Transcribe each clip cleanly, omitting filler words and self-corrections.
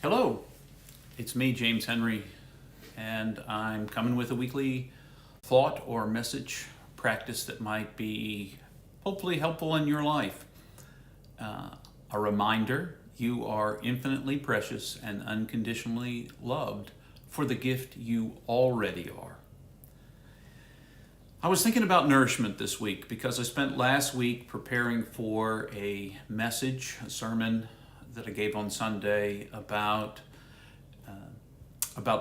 Hello, it's me, James Henry, and I'm coming with a weekly thought or message practice that might be hopefully helpful in your life. A reminder you are infinitely precious and unconditionally loved for the gift you already are. I was thinking about nourishment this week because I spent last week preparing for a message, a sermon that I gave on Sunday about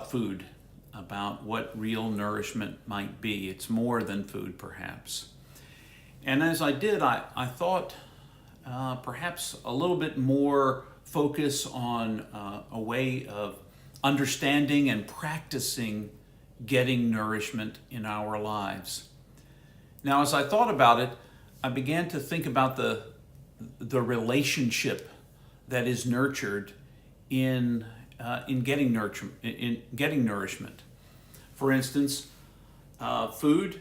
food, about what real nourishment might be. It's more than food, perhaps. And as I did, I thought perhaps a little bit more focus on a way of understanding and practicing getting nourishment in our lives. Now, as I thought about it, I began to think about the relationship that is nurtured in getting nourishment. For instance, food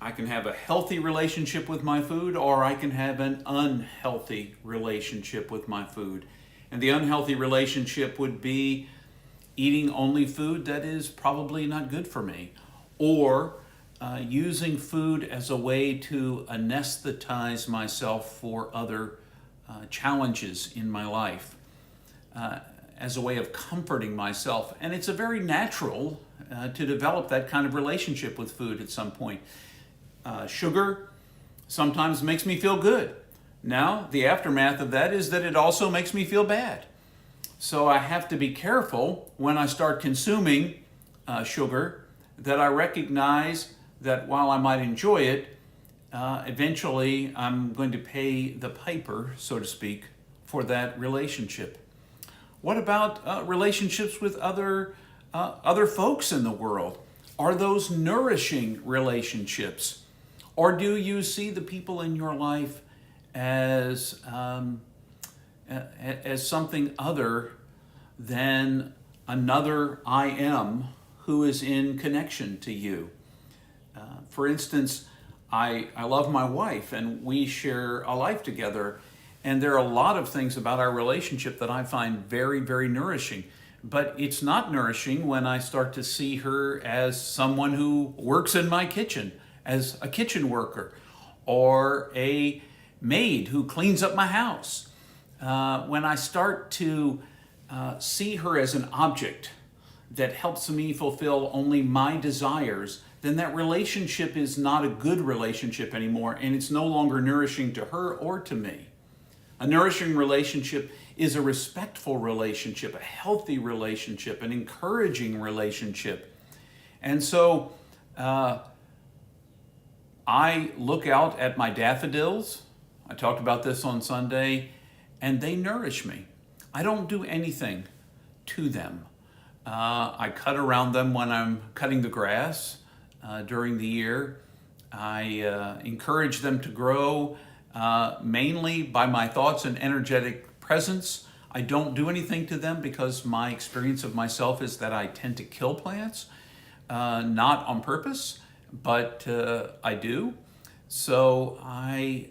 I can have a healthy relationship with my food, or I can have an unhealthy relationship with my food. And the unhealthy relationship would be eating only food that is probably not good for me, or using food as a way to anesthetize myself for other challenges in my life, as a way of comforting myself. And it's a very natural to develop that kind of relationship with food at some point. Sugar sometimes makes me feel good. Now, the aftermath of that is that it also makes me feel bad. So I have to be careful when I start consuming sugar, that I recognize that while I might enjoy it, eventually I'm going to pay the piper, so to speak, for that relationship. What about relationships with other folks in the world? Are those nourishing relationships? Or do you see the people in your life as something other than another I am who is in connection to you? For instance, I love my wife and we share a life together, and there are a lot of things about our relationship that I find very, very nourishing. But it's not nourishing when I start to see her as someone who works in my kitchen, as a kitchen worker, or a maid who cleans up my house. When I start to see her as an object that helps me fulfill only my desires, then that relationship is not a good relationship anymore, and it's no longer nourishing to her or to me. A nourishing relationship is a respectful relationship, a healthy relationship, an encouraging relationship. And so I look out at my daffodils. I talked about this on Sunday, and they nourish me. I don't do anything to them. I cut around them when I'm cutting the grass during the year. I encourage them to grow mainly by my thoughts and energetic presence. I don't do anything to them because my experience of myself is that I tend to kill plants, not on purpose, but I do. So I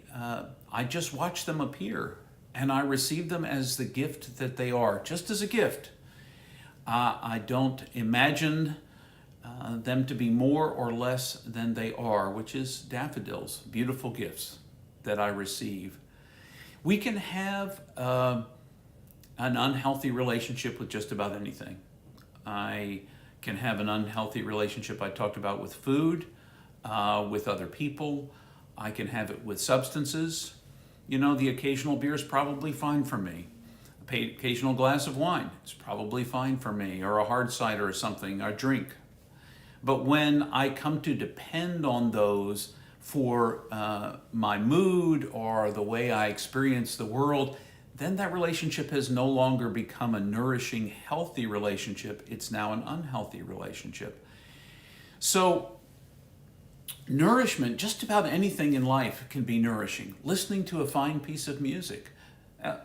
just watch them appear, and I receive them as the gift that they are, just as a gift. I don't imagine them to be more or less than they are, which is daffodils, beautiful gifts that I receive. We can have an unhealthy relationship with just about anything. I can have an unhealthy relationship I talked about with food, with other people. I can have it with substances. You know, the occasional beer is probably fine for me. The occasional glass of wine is probably fine for me, or a hard cider or something, or drink. But when I come to depend on those for my mood or the way I experience the world, then that relationship has no longer become a nourishing, healthy relationship. It's now an unhealthy relationship. So nourishment, just about anything in life can be nourishing. Listening to a fine piece of music,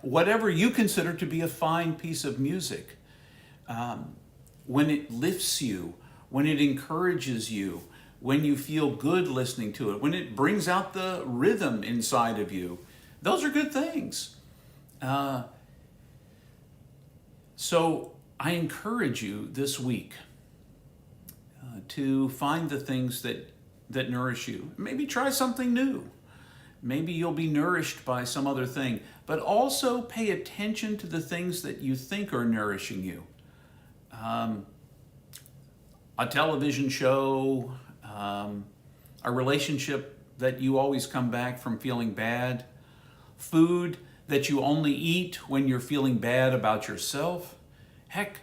whatever you consider to be a fine piece of music, when it lifts you, when it encourages you, when you feel good listening to it, when it brings out the rhythm inside of you, those are good things. So I encourage you this week to find the things that nourish you. Maybe try something new. Maybe you'll be nourished by some other thing, but also pay attention to the things that you think are nourishing you. A television show, a relationship that you always come back from feeling bad, food that you only eat when you're feeling bad about yourself. Heck,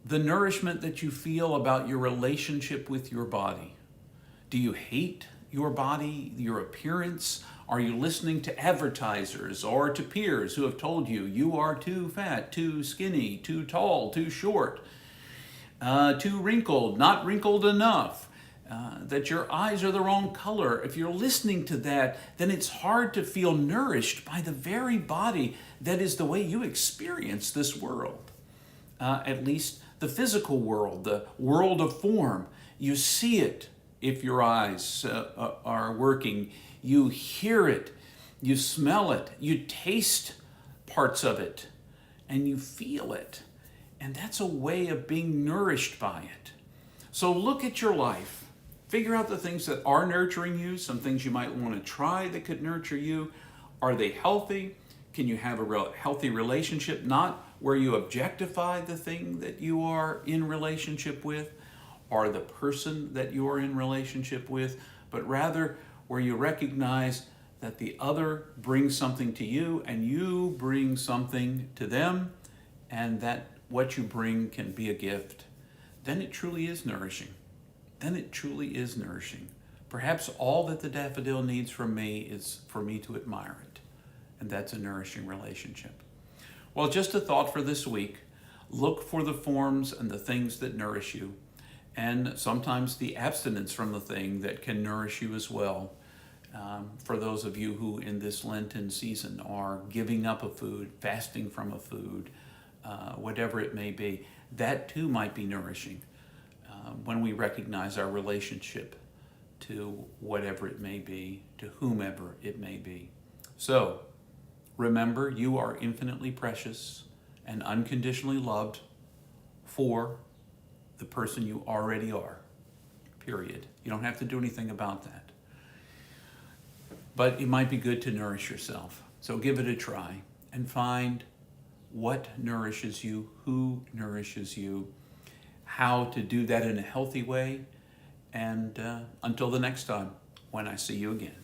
the nourishment that you feel about your relationship with your body. Do you hate your body, your appearance? Are you listening to advertisers or to peers who have told you you are too fat, too skinny, too tall, too short, too wrinkled, not wrinkled enough, that your eyes are the wrong color? If you're listening to that, then it's hard to feel nourished by the very body that is the way you experience this world. At least the physical world, the world of form. You see it if your eyes are working. You hear it, you smell it, you taste parts of it, and you feel it. And that's a way of being nourished by it. So look at your life. Figure out the things that are nurturing you, some things you might want to try that could nurture you. Are they healthy? Can you have a healthy relationship, not where you objectify the thing that you are in relationship with or the person that you are in relationship with, but rather where you recognize that the other brings something to you and you bring something to them, and that what you bring can be a gift. Then it truly is nourishing. Then it truly is nourishing. Perhaps all that the daffodil needs from me is for me to admire it. And that's a nourishing relationship. Well, just a thought for this week. Look for the forms and the things that nourish you, and sometimes the abstinence from the thing that can nourish you as well. For those of you who in this Lenten season are giving up a food, fasting from a food, whatever it may be, that too might be nourishing when we recognize our relationship to whatever it may be, to whomever it may be. So, remember, you are infinitely precious and unconditionally loved for the person you already are, period. You don't have to do anything about that. But it might be good to nourish yourself. So give it a try and find what nourishes you, who nourishes you, how to do that in a healthy way. And until the next time, when I see you again.